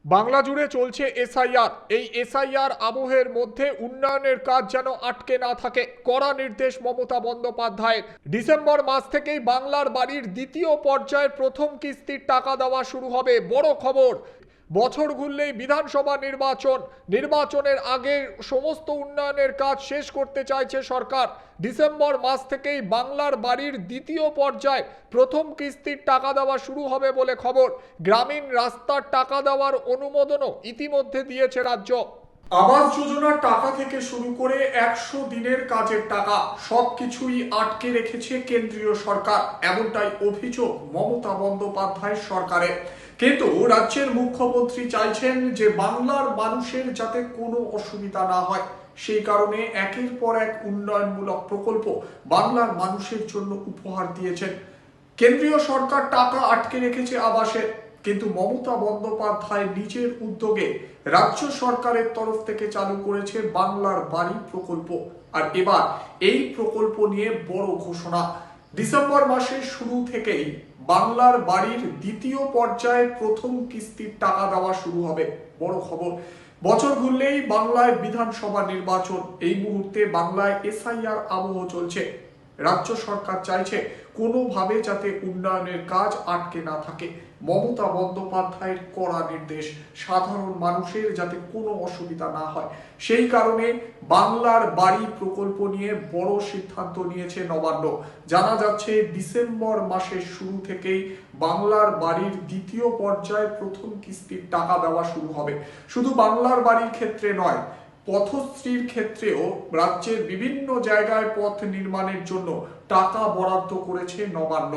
বাংলা জুড়ে চলছে এসআইআর। এই এসআইআর আবহের মধ্যে উন্নয়নের কাজ যেন আটকে না থাকে, কড়া নির্দেশ মমতা বন্দ্যোপাধ্যায়ের। ডিসেম্বর মাস থেকেই বাংলার বাড়ির দ্বিতীয় পর্যায়ের প্রথম কিস্তির টাকা দেওয়া শুরু হবে। বড় খবর, বছর ঘুরলেই বিধানসভা নির্বাচনের আগে সমস্ত উন্নয়নের কাজ শেষ করতে চাইছে সরকার। ডিসেম্বর মাস থেকেই বাংলার বাড়ির দ্বিতীয় পর্যায়ে প্রথম কিস্তির টাকা দেওয়া শুরু হবে বলে খবর। গ্রামীণ রাস্তার টাকা দেওয়ার অনুমোদনও ইতিমধ্যে দিয়েছে রাজ্য। আবাস যোজনার টাকা থেকে শুরু করে 100 দিনের কাজের টাকা সবকিছুই আটকে রেখেছে কেন্দ্রীয় সরকার, এমনটাই অভিযোগ মমতা বন্দ্যোপাধ্যায় সরকারের। কিন্তু রাজ্যের মুখ্যমন্ত্রী চাইছেন যে বাংলার মানুষের যাতে কোনো অসুবিধা না হয়, সেই কারণে একের পর এক উন্নয়নমূলক প্রকল্প বাংলার মানুষের জন্য উপহার দিয়েছেন। কেন্দ্রীয় সরকার টাকা আটকে রেখেছে আবাসের, কিন্তু মমতা বন্দ্যোপাধ্যায় নিজের উদ্যোগে রাজ্য সরকারের তরফ থেকে চালু করেছে বাংলার বাড়ি প্রকল্প। আর এবার এই প্রকল্প নিয়ে বড় ঘোষণা, ডিসেম্বর মাসের শুরু থেকেই বাংলার বাড়ির দ্বিতীয় পর্যায়ে প্রথম কিস্তির টাকা দেওয়া শুরু হবে। বড় খবর, বছর ঘুরলেই বাংলায় বিধানসভা নির্বাচন, এই মুহূর্তে বাংলায় এসআইআর আবহ চলছে। রাজ্য সরকার চাইছে কোনোভাবে যাতে উন্নয়নের কাজ আটকে না থাকে। মমতা বন্দ্যোপাধ্যায়ের কড়া নির্দেশ, সাধারণ মানুষের যাতে কোনো অসুবিধা না হয়, সেই কারণে বাংলার বাড়ি প্রকল্প নিয়ে বড় সিদ্ধান্ত নিয়েছে নবান্ন। জানা যাচ্ছে ডিসেম্বর মাসের শুরু থেকেই বাংলার বাড়ির দ্বিতীয় পর্যায়ে প্রথম কিস্তির টাকা দেওয়া শুরু হবে। শুধু বাংলার বাড়ির ক্ষেত্রে নয়, পথশ্রীর ক্ষেত্রেও রাজ্যের বিভিন্ন জায়গায় পথ নির্মাণের জন্য টাকা বরাদ্দ করেছে নবান্ন।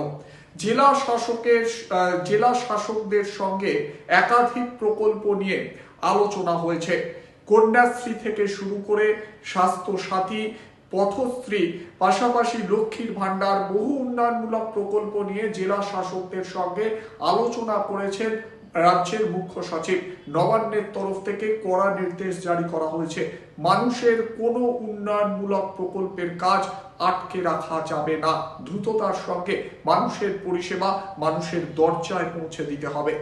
জেলা শাসকদের সঙ্গে একাধিক প্রকল্প নিয়ে আলোচনা হয়েছে। কন্যাশ্রী থেকে শুরু করে স্বাস্থ্য সাথী, পথশ্রী, পাশাপাশি লক্ষ্মীর ভান্ডার, বহু উন্নয়নমূলক প্রকল্প নিয়ে জেলা শাসকদের সঙ্গে আলোচনা করেছেন রাজ্যের মুখ্য সচিব। নবান্নের তরফ থেকে কড়া নির্দেশ জারি করা হয়েছে, মানুষের কোনো উন্নয়নমূলক প্রকল্পের কাজ আটকে রাখা যাবে না। দ্রুততার সঙ্গে মানুষের পরিষেবা মানুষের দরজায় পৌঁছে দিতে হবে।